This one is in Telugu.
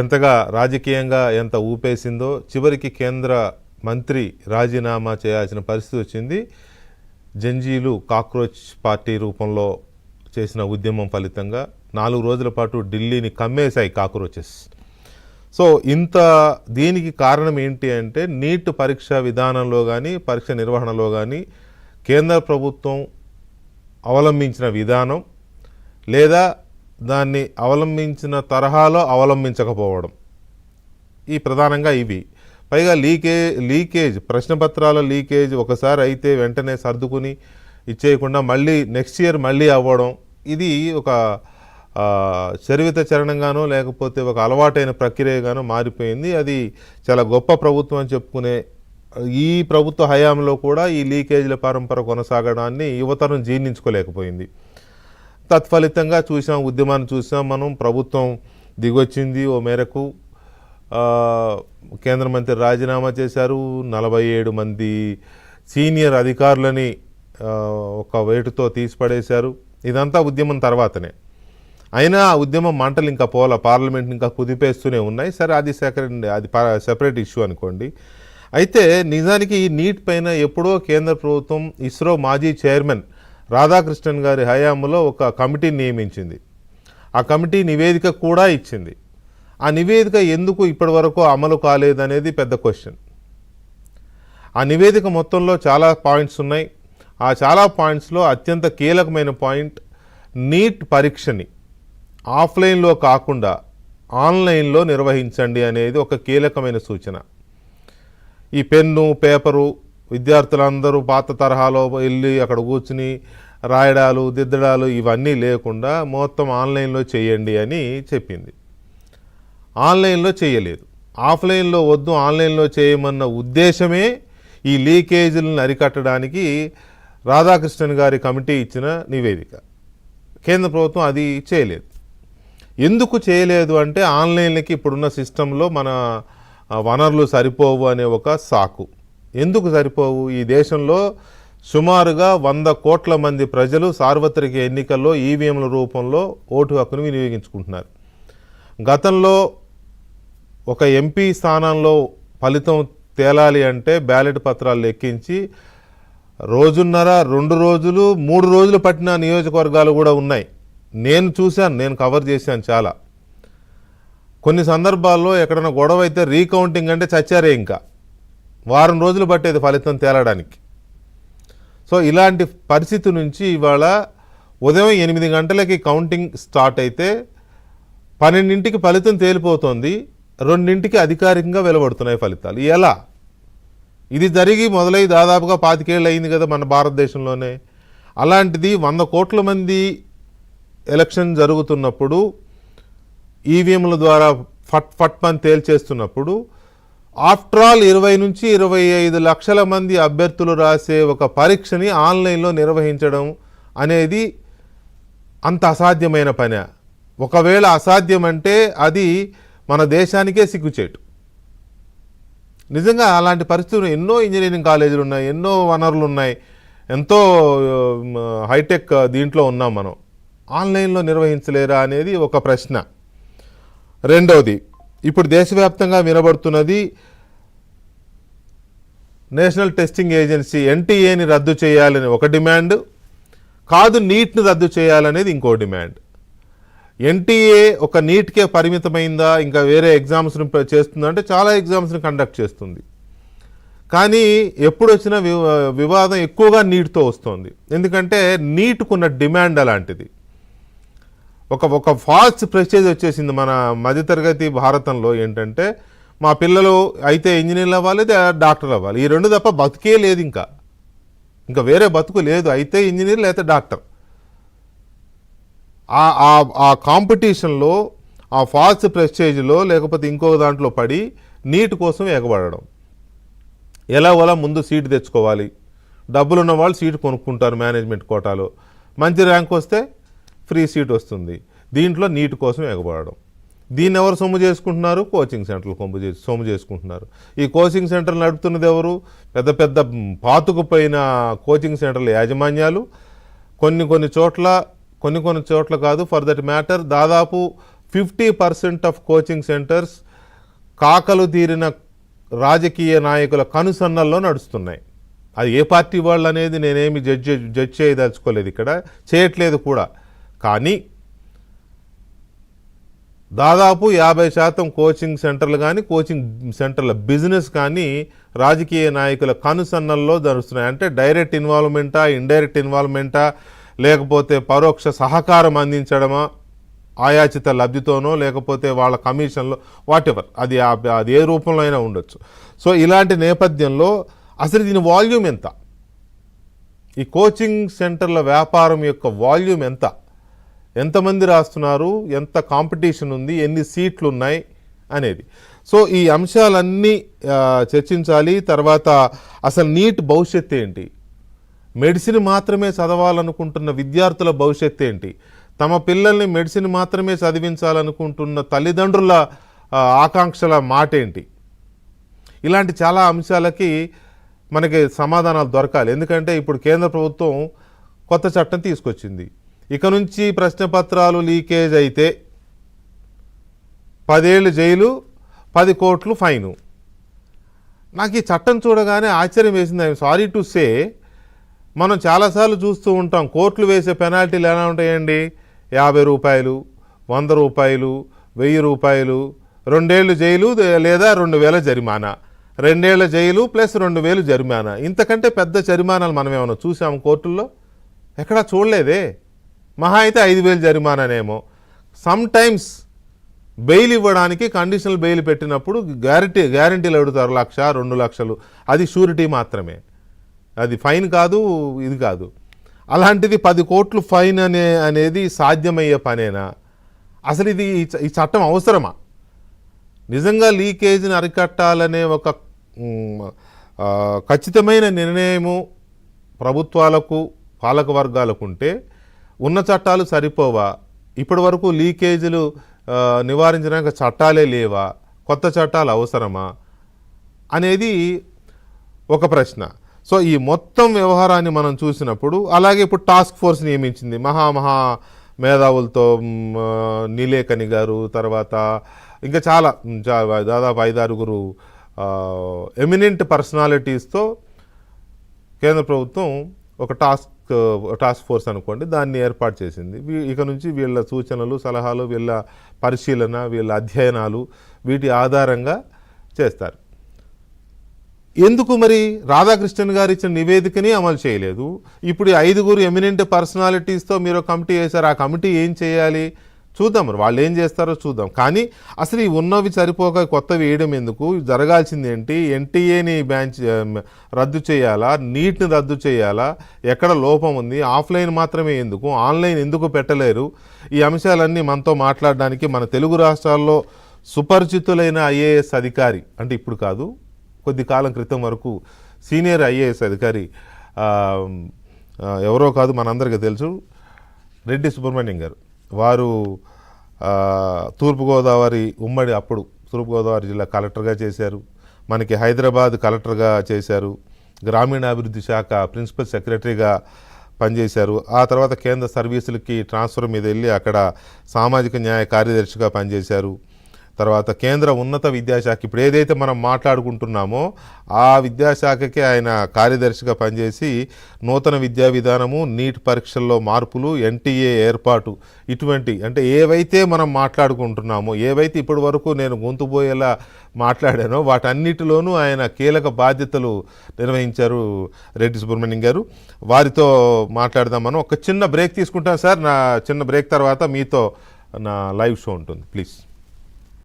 ఎంతగా రాజకీయంగా ఎంత ఊపేసిందో చివరికి కేంద్ర మంత్రి రాజీనామా చేయాల్సిన పరిస్థితి వచ్చింది. జంజీలు కాక్రోచ్ పార్టీ రూపంలో చేసిన ఉద్యమం ఫలితంగా 4 రోజుల పాటు ఢిల్లీని కమ్మేశాయి కాక్రోచెస్. సో దీనికి కారణం ఏంటి అంటే నీట్ పరీక్ష విధానంలో కానీ పరీక్ష నిర్వహణలో కానీ కేంద్ర ప్రభుత్వం అవలంబించిన విధానం లేదా దాన్ని అవలంబించిన తరహాలో అవలంబించకపోవడం, ఈ ప్రధానంగా ఇవి. పైగా లీకేజ్ ప్రశ్నపత్రాల లీకేజ్ ఒకసారి అయితే వెంటనే సర్దుకుని ఇచ్చేయకుండా మళ్ళీ నెక్స్ట్ ఇయర్ మళ్ళీ అవ్వడం, ఇది ఒక చరివిత చరణంగానో లేకపోతే ఒక అలవాటైన ప్రక్రియగానో మారిపోయింది. అది చాలా గొప్ప ప్రభుత్వం అని చెప్పుకునే ఈ ప్రభుత్వ హయాంలో కూడా ఈ లీకేజీల పరంపర కొనసాగడాన్ని యువతరం జీర్ణించుకోలేకపోయింది. తత్ఫలితంగా ఉద్యమాన్ని చూసాం మనం. ప్రభుత్వం దిగొచ్చింది ఓ మేరకు. కేంద్ర మంత్రి రాజీనామా చేశారు. 47 మంది సీనియర్ అధికారులని ఒక వేటుతో తీసిపడేశారు. ఇదంతా ఉద్యమం తర్వాతనే. అయినా ఆ ఉద్యమం మంటలు ఇంకా పార్లమెంట్ ఇంకా కుదిపేస్తూనే ఉన్నాయి. సరే, అది సెపరేట్ ఇష్యూ అనుకోండి. అయితే నిజానికి ఈ నీట్ పైన ఎప్పుడో కేంద్ర ప్రభుత్వం ఇస్రో మాజీ చైర్మన్ రాధాకృష్ణన్ గారి హయాంలో ఒక కమిటీని నియమించింది. ఆ కమిటీ నివేదిక కూడా ఇచ్చింది. ఆ నివేదిక ఎందుకు ఇప్పటి వరకు అమలు కాలేదనేది పెద్ద క్వశ్చన్. ఆ నివేదిక మొత్తంలో చాలా పాయింట్స్ ఉన్నాయి. ఆ చాలా పాయింట్స్లో అత్యంత కీలకమైన పాయింట్, నీట్ పరీక్షని ఆఫ్లైన్లో కాకుండా ఆన్లైన్లో నిర్వహించండి అనేది ఒక కీలకమైన సూచన. ఈ పెన్ను పేపరు విద్యార్థులందరూ పాత తరహాలో వెళ్ళి అక్కడ కూర్చుని రాయడాలు దిద్దడాలు ఇవన్నీ లేకుండా మొత్తం ఆన్లైన్లో చేయండి అని చెప్పింది. ఆన్లైన్లో చేయలేదు. ఆఫ్లైన్లో వద్దు, ఆన్లైన్లో చేయమన్న ఉద్దేశమే ఈ లీకేజీలను అరికట్టడానికి రాధాకృష్ణన్ గారి కమిటీ ఇచ్చిన నివేదిక. కేంద్ర ప్రభుత్వం అది చేయలేదు. ఎందుకు చేయలేదు అంటే ఆన్లైన్లకి ఇప్పుడున్న సిస్టంలో మన వనరులు సరిపోవు అనే ఒక సాకు. ఎందుకు సరిపోవు? ఈ దేశంలో సుమారుగా 100 కోట్ల మంది ప్రజలు సార్వత్రిక ఎన్నికల్లో ఈవీఎంల రూపంలో ఓటు హక్కును వినియోగించుకుంటున్నారు. గతంలో ఒక ఎంపీ స్థానంలో ఫలితం తేలాలి అంటే బ్యాలెట్ పత్రాలు లెక్కించి రోజున్నర 2 రోజులు 3 రోజులు పట్టిన నియోజకవర్గాలు కూడా ఉన్నాయి. నేను చూశాను, నేను కవర్ చేశాను చాలా. కొన్ని సందర్భాల్లో ఎక్కడైనా గొడవ అయితే రీకౌంటింగ్ అంటే చచ్చారే, ఇంకా వారం రోజులు పట్టేది ఫలితం తేలడానికి. సో ఇలాంటి పరిస్థితి నుంచి ఇవాళ ఉదయం 8 గంటలకి కౌంటింగ్ స్టార్ట్ అయితే 12ంటికి ఫలితం తేలిపోతుంది, 2ంటికి అధికారికంగా వెలువడుతున్నాయి ఫలితాలు. ఎలా? ఇది జరిగి మొదలై దాదాపుగా 25 ఏళ్ళు అయింది కదా మన భారతదేశంలోనే. అలాంటిది 100 కోట్ల మంది ఎలక్షన్ జరుగుతున్నప్పుడు ఈవీఎంల ద్వారా ఫట్ మని తేల్చేస్తున్నప్పుడు ఆఫ్టర్ ఆల్ 20 నుంచి 25 లక్షల మంది అభ్యర్థులు రాసే ఒక పరీక్షని ఆన్లైన్లో నిర్వహించడం అనేది అంత అసాధ్యమైన పని. ఒకవేళ అసాధ్యం అంటే అది మన దేశానికే సిగ్గుచేటు. నిజంగా అలాంటి పరిస్థితులు ఎన్నో ఇంజనీరింగ్ కాలేజీలు ఉన్నాయి, ఎన్నో వనరులు ఉన్నాయి, ఎంతో హైటెక్ దీంట్లో ఉన్నాం మనం. ఆన్లైన్లో నిర్వహించలేరా అనేది ఒక ప్రశ్న. రెండవది, ఇప్పుడు దేశవ్యాప్తంగా వినబడుతున్నది నేషనల్ టెస్టింగ్ ఏజెన్సీ ఎన్టీఏని రద్దు చేయాలని ఒక డిమాండ్, కాదు నీట్ని రద్దు చేయాలనేది ఇంకో డిమాండ్. ఎన్టీఏ ఒక నీట్కే పరిమితమైందా, ఇంకా వేరే ఎగ్జామ్స్ని చేస్తుందంటే చాలా ఎగ్జామ్స్ని కండక్ట్ చేస్తుంది. కానీ ఎప్పుడు వచ్చిన వివాదం ఎక్కువగా నీట్తో వస్తుంది. ఎందుకంటే నీట్కున్న డిమాండ్ అలాంటిది. ఒక ఫాల్స్ ప్రెస్టేజ్ వచ్చేసింది మన మధ్యతరగతి భారతంలో. ఏంటంటే మా పిల్లలు అయితే ఇంజనీర్లు అవ్వాలి, డాక్టర్ అవ్వాలి, ఈ 2 తప్ప బతుకే లేదు, ఇంకా వేరే బతుకు లేదు. అయితే ఇంజనీర్ లేకపోతే డాక్టర్. ఆ కాంపిటీషన్లో ఆ ఫాల్స్ ప్రెస్టేజ్లో లేకపోతే ఇంకొక దాంట్లో పడి నీట్ కోసం ఎగబడడం. ఎలాగోలా ముందు సీటు తెచ్చుకోవాలి, డబ్బులున్న వాళ్ళు సీటు కొనుక్కుంటారు మేనేజ్మెంట్ కోటాలో, మంచి ర్యాంక్ వస్తే ఫ్రీ సీట్ వస్తుంది. దీంట్లో నీట్ కోసం ఎగబడడం. దీన్ని ఎవరు సొమ్ము చేసుకుంటున్నారు? కోచింగ్ సెంటర్లు సొమ్ము చేసుకుంటున్నారు. ఈ కోచింగ్ సెంటర్లు నడుపుతున్నది ఎవరు? పెద్ద పెద్ద పాతుకుపోయిన కోచింగ్ సెంటర్ల యాజమాన్యాలు. కొన్ని చోట్ల కాదు, ఫర్ దట్ మ్యాటర్ దాదాపు 50% ఆఫ్ కోచింగ్ సెంటర్స్ కాకలు తీరిన రాజకీయ నాయకుల కనుసన్నల్లో నడుస్తున్నాయి. అది ఏ పార్టీ వాళ్ళు అనేది నేనేమి జడ్జ్ చేయదలుచుకోలేదు, ఇక్కడ చేయట్లేదు కూడా. కానీ దాదాపు 50% కోచింగ్ సెంటర్లు కానీ కోచింగ్ సెంటర్ల బిజినెస్ కానీ రాజకీయ నాయకుల కనుసన్నల్లో జరుగుతున్నాయి. అంటే డైరెక్ట్ ఇన్వాల్వ్మెంటా, ఇండైరెక్ట్ ఇన్వాల్వ్మెంటా, లేకపోతే పరోక్ష సహకారం అందించడమా, ఆయాచిత లబ్ధితోనో, లేకపోతే వాళ్ళ కమిషన్లో, వాటెవర్, అది ఏ రూపంలో అయినా ఉండొచ్చు. సో ఇలాంటి నేపథ్యంలో అసలు దీని వాల్యూమ్ ఎంత, ఈ కోచింగ్ సెంటర్ల వ్యాపారం యొక్క వాల్యూమ్ ఎంత, ఎంతమంది రాస్తున్నారు, ఎంత కాంపిటీషన్ ఉంది, ఎన్ని సీట్లు ఉన్నాయి అనేది. సో ఈ అంశాలన్నీ చర్చించాలి. తర్వాత అసలు నీట్ భవిష్యత్తు ఏంటి, మెడిసిన్ మాత్రమే చదవాలనుకుంటున్న విద్యార్థుల భవిష్యత్తు ఏంటి, తమ పిల్లల్ని మెడిసిన్ మాత్రమే చదివించాలనుకుంటున్న తల్లిదండ్రుల ఆకాంక్షల మాట ఏంటి, ఇలాంటి చాలా అంశాలకి మనకి సమాధానాలు దొరకాలి. ఎందుకంటే ఇప్పుడు కేంద్ర ప్రభుత్వం కొత్త చట్టం తీసుకొచ్చింది. ఇక నుంచి ప్రశ్నపత్రాలు లీకేజ్ అయితే 10 ఏళ్ళు జైలు, 10 కోట్లు ఫైను. నాకు ఈ చట్టం చూడగానే ఆశ్చర్యం వేసింది. ఐఎమ్ సారీ టు సే, మనం చాలాసార్లు చూస్తూ ఉంటాం కోర్టులు వేసే పెనాల్టీలు ఎలా ఉంటాయండి, 50 రూపాయలు, 100 రూపాయలు, 1000 రూపాయలు, 2 ఏళ్ళు జైలు లేదా 2000 జరిమానా, 2 ఏళ్ల జైలు ప్లస్ 2000 జరిమానా. ఇంతకంటే పెద్ద జరిమానాలు మనం ఏమైనా చూసాము కోర్టుల్లో? ఎక్కడా చూడలేదే. మహా అయితే 5000 జరిమానానేమో. సమ్ టైమ్స్ బెయిల్ ఇవ్వడానికి కండిషనల్ బెయిల్ పెట్టినప్పుడు గ్యారంటీలు అడుగుతారు, 1,00,000, 2 లక్షలు. అది షూరిటీ మాత్రమే, అది ఫైన్ కాదు, ఇది కాదు. అలాంటిది 10 కోట్లు ఫైన్ అనేది సాధ్యమయ్యే పనేనా? అసలు ఇది ఈ చట్టం అవసరమా? నిజంగా లీకేజీని అరికట్టాలనే ఒక ఖచ్చితమైన నిర్ణయము ప్రభుత్వాలకు, పాలక వర్గాలకు ఉంటే ఉన్న చట్టాలు సరిపోవా? ఇప్పటి వరకు లీకేజీలు నివారించడానికి చట్టాలే లేవా? కొత్త చట్టాలు అవసరమా అనేది ఒక ప్రశ్న. సో ఈ మొత్తం వ్యవహారాన్ని మనం చూసినప్పుడు, అలాగే ఇప్పుడు టాస్క్ ఫోర్స్ నియమించింది మహా మేధావులతో, నీలేకని గారు, తర్వాత ఇంకా చాలా దాదాపు 5-6 ఎమినెంట్ పర్సనాలిటీస్తో కేంద్ర ప్రభుత్వం ఒక టాస్క్ ఫోర్స్ అనుకోండి, దాన్ని ఏర్పాటు చేసింది. ఇక నుంచి వీళ్ళ సూచనలు, సలహాలు, వీళ్ళ పరిశీలన, వీళ్ళ అధ్యయనాలు, వీటి ఆధారంగా చేస్తారు. ఎందుకు మరి రాధాకృష్ణన్ గారు ఇచ్చిన నివేదికని అమలు చేయలేదు? ఇప్పుడు 5 ఎమినెంట్ పర్సనాలిటీస్తో మీరు కమిటీ వేశారు, ఆ కమిటీ ఏం చేయాలి చూద్దాం, మరి వాళ్ళు ఏం చేస్తారో చూద్దాం. కానీ అసలు ఈ ఉన్నవి సరిపోక కొత్తవి వేయడం ఎందుకు? జరగాల్సింది ఏంటి? ఎన్టీఏని రద్దు చేయాలా, నీట్ని రద్దు చేయాలా, ఎక్కడ లోపం ఉంది, ఆఫ్లైన్ మాత్రమే ఎందుకు, ఆన్లైన్ ఎందుకు పెట్టలేరు? ఈ అంశాలన్నీ మనతో మాట్లాడడానికి మన తెలుగు రాష్ట్రాల్లో సుపరిచితులైన ఐఏఎస్ అధికారి, అంటే ఇప్పుడు కాదు, కొద్ది కాలం క్రితం వరకు సీనియర్ ఐఏఎస్ అధికారి, ఎవరో కాదు, మనందరికీ తెలుసు, రెడ్డి సుబ్రహ్మణ్యం గారు. వారు అప్పుడు తూర్పుగోదావరి జిల్లా కలెక్టర్గా చేశారు, మనకి హైదరాబాద్ కలెక్టర్గా చేశారు, గ్రామీణాభివృద్ధి శాఖ ప్రిన్సిపల్ సెక్రటరీగా పనిచేశారు. ఆ తర్వాత కేంద్ర సర్వీసులకి ట్రాన్స్ఫర్ మీద వెళ్ళి అక్కడ సామాజిక న్యాయ కార్యదర్శిగా పనిచేశారు. తర్వాత కేంద్ర ఉన్నత విద్యాశాఖ, ఇప్పుడు ఏదైతే మనం మాట్లాడుకుంటున్నామో ఆ విద్యాశాఖకి ఆయన కార్యదర్శిగా పనిచేసి నూతన విద్యా విధానము, నీట్ పరీక్షల్లో మార్పులు, ఎన్టీఏ ఏర్పాటు, ఇటువంటి అంటే ఏవైతే మనం మాట్లాడుకుంటున్నామో, ఏవైతే ఇప్పటి వరకు నేను గొంతుపోయేలా మాట్లాడానో వాటన్నిటిలోనూ ఆయన కీలక బాధ్యతలు నిర్వహించారు రెడ్డి సుబ్రహ్మణ్యం గారు. వారితో మాట్లాడదాం. మనం ఒక చిన్న బ్రేక్ తీసుకుంటాం సార్. నా చిన్న బ్రేక్ తర్వాత మీతో నా లైవ్ షో ఉంటుంది, ప్లీజ్.